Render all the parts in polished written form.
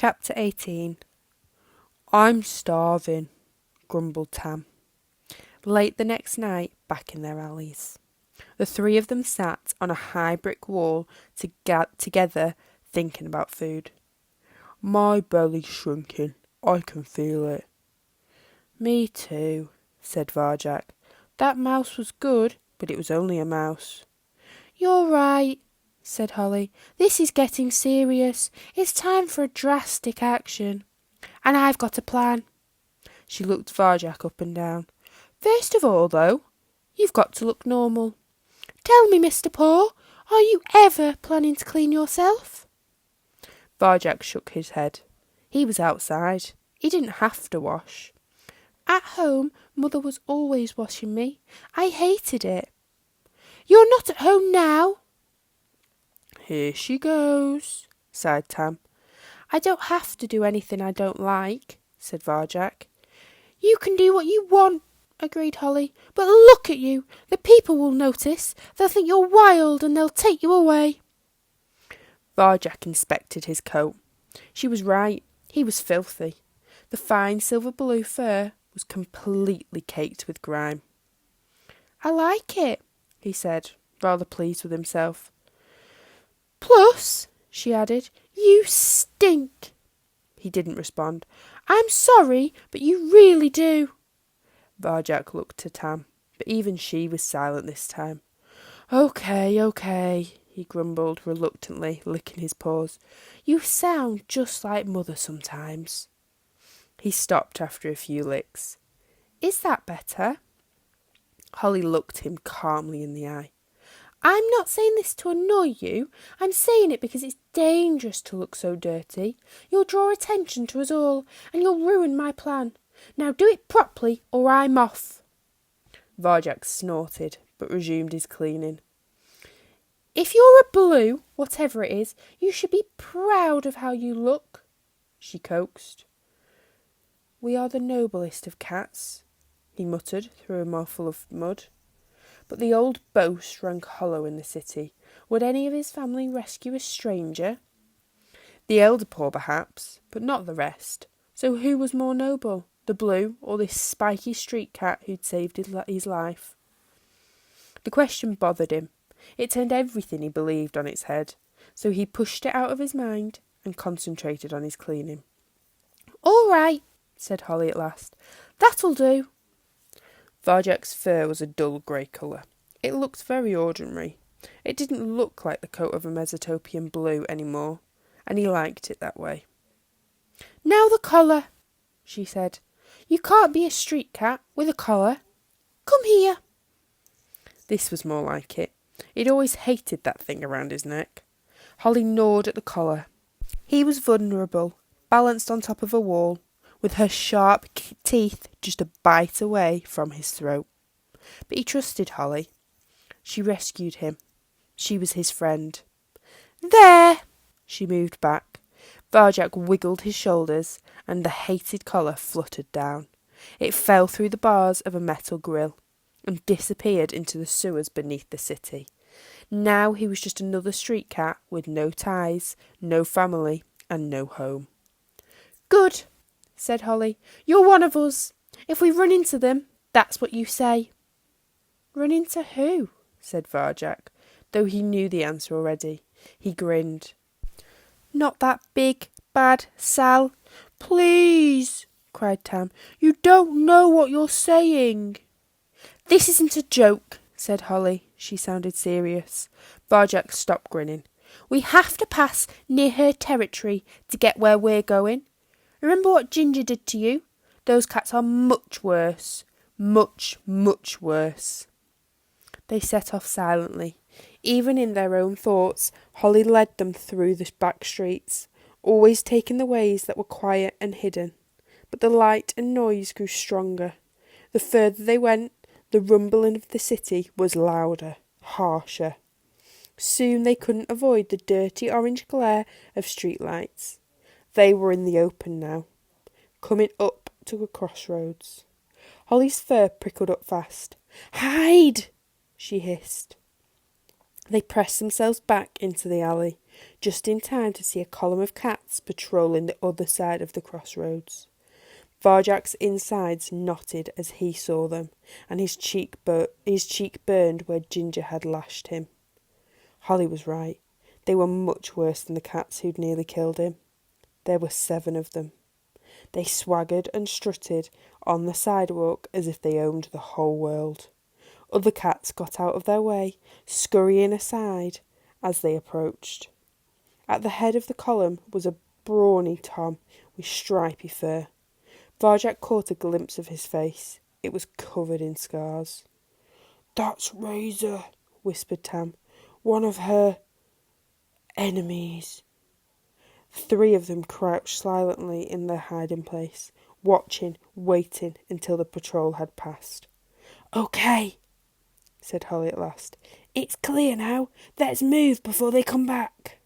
Chapter 18. I'm starving, grumbled Tam. Late the next night, back in their alleys, the three of them sat on a high brick wall together thinking about food. My belly's shrinking. I can feel it. Me too, said Varjak. That mouse was good, but it was only a mouse. You're right, said Holly. This is getting serious. It's time for a drastic action. And I've got a plan. She looked Varjak up and down. First of all, though, you've got to look normal. Tell me, Mr. Paw, are you ever planning to clean yourself? Varjak shook his head. He was outside. He didn't have to wash. At home, Mother was always washing me. I hated it. You're not at home now. Here she goes, sighed Tam. I don't have to do anything I don't like, said Varjak. You can do what you want, agreed Holly. But look at you. The people will notice. They'll think you're wild and they'll take you away. Varjak inspected his coat. She was right. He was filthy. The fine silver blue fur was completely caked with grime. I like it, he said, rather pleased with himself. Plus, she added, you stink. He didn't respond. I'm sorry, but you really do. Varjak looked to Tam, but even she was silent this time. Okay, he grumbled reluctantly, licking his paws. You sound just like Mother sometimes. He stopped after a few licks. Is that better? Holly looked him calmly in the eye. I'm not saying this to annoy you. I'm saying it because it's dangerous to look so dirty. You'll draw attention to us all, and you'll ruin my plan. Now do it properly, or I'm off. Varjak snorted, but resumed his cleaning. If you're a blue, whatever it is, you should be proud of how you look, she coaxed. We are the noblest of cats, he muttered through a mouthful of mud. But the old boast rang hollow in the city. Would any of his family rescue a stranger? The elder paw, perhaps, but not the rest. So who was more noble, the blue or this spiky street cat who'd saved his life? The question bothered him. It turned everything he believed on its head. So he pushed it out of his mind and concentrated on his cleaning. All right, said Holly at last. That'll do. Varjak's fur was a dull grey colour. It looked very ordinary. It didn't look like the coat of a Mesopotamian blue any more, and he liked it that way. Now the collar, she said. You can't be a street cat with a collar. Come here. This was more like it. He'd always hated that thing around his neck. Holly gnawed at the collar. He was vulnerable, balanced on top of a wall, with her sharp teeth just a bite away from his throat. But he trusted Holly. She rescued him. She was his friend. There! She moved back. Varjak wiggled his shoulders, and the hated collar fluttered down. It fell through the bars of a metal grill, and disappeared into the sewers beneath the city. Now he was just another street cat with no ties, no family, and no home. Good, said Holly. You're one of us. If we run into them, that's what you say. Run into who? Said Varjak, though he knew the answer already. He grinned. Not that big, bad Sal. Please, cried Tam. You don't know what you're saying. This isn't a joke, said Holly. She sounded serious. Varjak stopped grinning. We have to pass near her territory to get where we're going. Remember what Ginger did to you? Those cats are much worse. Much, much worse. They set off silently. Even in their own thoughts, Holly led them through the back streets, always taking the ways that were quiet and hidden. But the light and noise grew stronger. The further they went, the rumbling of the city was louder, harsher. Soon they couldn't avoid the dirty orange glare of street lights. They were in the open now, coming up to a crossroads. Holly's fur prickled up fast. Hide! She hissed. They pressed themselves back into the alley. just in time to see a column of cats patrolling the other side of the crossroads. Varjak's insides knotted as he saw them, and his cheek burned where Ginger had lashed him. Holly was right. They were much worse than the cats who'd nearly killed him. There were 7 of them. They swaggered and strutted on the sidewalk as if they owned the whole world. Other cats got out of their way, scurrying aside as they approached. At the head of the column was a brawny Tom with stripy fur. Varjak caught a glimpse of his face. It was covered in scars. "That's Razor," whispered Tam. "One of her enemies." 3 of them crouched silently in their hiding place, watching, waiting until the patrol had passed. "Okay," said Holly at last. "It's clear now. Let's move before they come back."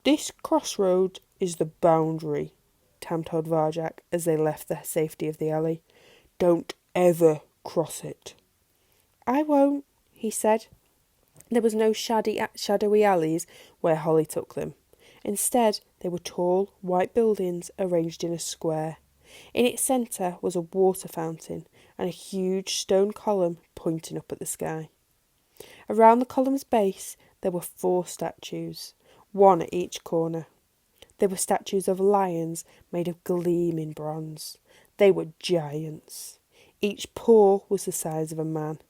"This crossroad is the boundary," Tam told Varjak as they left the safety of the alley. "Don't ever cross it." "I won't," he said. There was no shadowy alleys where Holly took them. Instead, they were tall, white buildings arranged in a square. In its centre was a water fountain and a huge stone column pointing up at the sky. Around the column's base there were 4 statues, 1 at each corner. They were statues of lions made of gleaming bronze. They were giants. Each paw was the size of a man.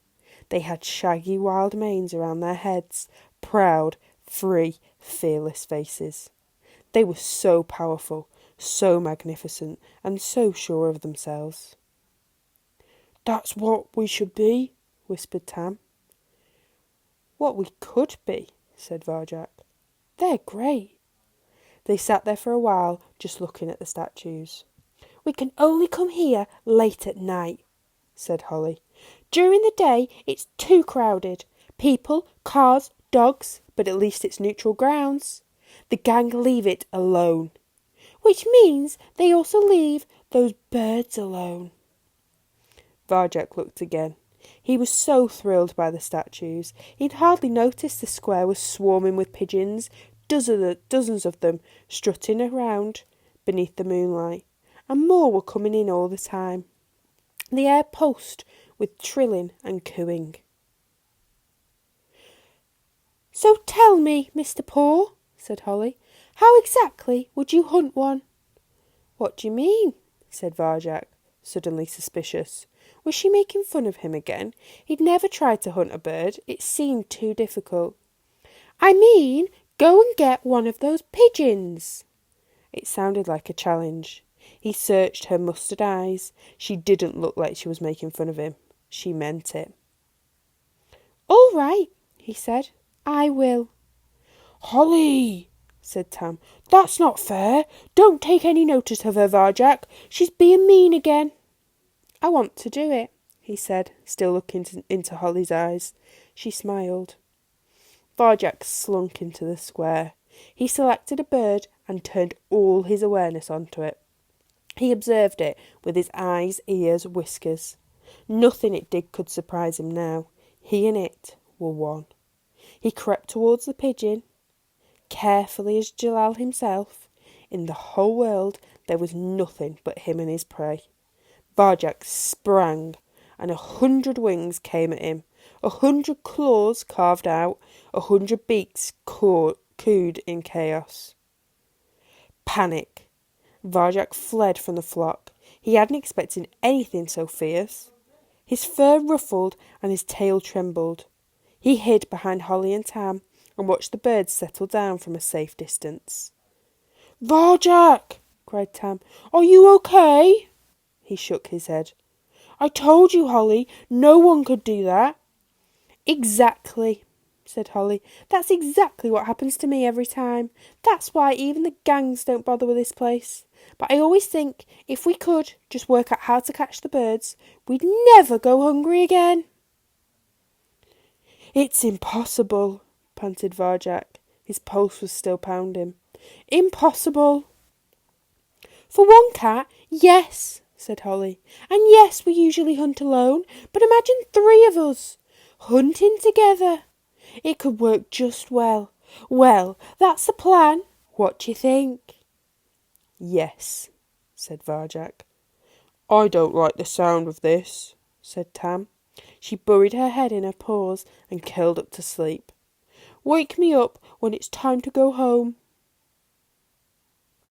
They had shaggy wild manes around their heads, proud, free, fearless faces. They were so powerful, so magnificent, and so sure of themselves. "That's what we should be," whispered Tam. "What we could be," said Varjak. "They're great." They sat there for a while, just looking at the statues. "We can only come here late at night," said Holly. "During the day it's too crowded. People, cars, dogs, but at least it's neutral grounds. The gang leave it alone. Which means they also leave those birds alone." Varjak looked again. He was so thrilled by the statues. He'd hardly noticed the square was swarming with pigeons, dozens of them strutting around beneath the moonlight, and more were coming in all the time. The air pulsed with trilling and cooing. "So tell me, Mr. Paw," said Holly, "how exactly would you hunt one?" "What do you mean?" said Varjak, suddenly suspicious. Was she making fun of him again? He'd never tried to hunt a bird. It seemed too difficult. "I mean, go and get one of those pigeons." It sounded like a challenge. He searched her mustard eyes. She didn't look like she was making fun of him. She meant it. "All right," he said. "I will." "Holly," said Tam, "that's not fair. Don't take any notice of her, Varjak. She's being mean again." "I want to do it," he said, still looking into Holly's eyes. She smiled. Varjak slunk into the square. He selected a bird and turned all his awareness onto it. He observed it with his eyes, ears, whiskers. Nothing it did could surprise him now. He and it were one. He crept towards the pigeon, carefully as Jalal himself. In the whole world there was nothing but him and his prey. Varjak sprang, and 100 wings came at him. 100 claws carved out, 100 beaks cooed in chaos. Panic. Varjak fled from the flock. He hadn't expected anything so fierce. His fur ruffled and his tail trembled. He hid behind Holly and Tam and watched the birds settle down from a safe distance. "Varjak!" cried Tam. "Are you okay?" He shook his head. "I told you, Holly, no one could do that." "Exactly," said Holly. "That's exactly what happens to me every time. That's why even the gangs don't bother with this place. But I always think if we could just work out how to catch the birds, we'd never go hungry again." "It's impossible," panted Varjak. His pulse was still pounding. "Impossible." "For one cat, yes," said Holly. "And yes, we usually hunt alone. But imagine 3 of us hunting together. It could work just well. Well, that's the plan. What do you think? Yes, said Varjak. I don't like the sound of this, said Tam. She buried her head in her paws and curled up to sleep. Wake me up when it's time to go home.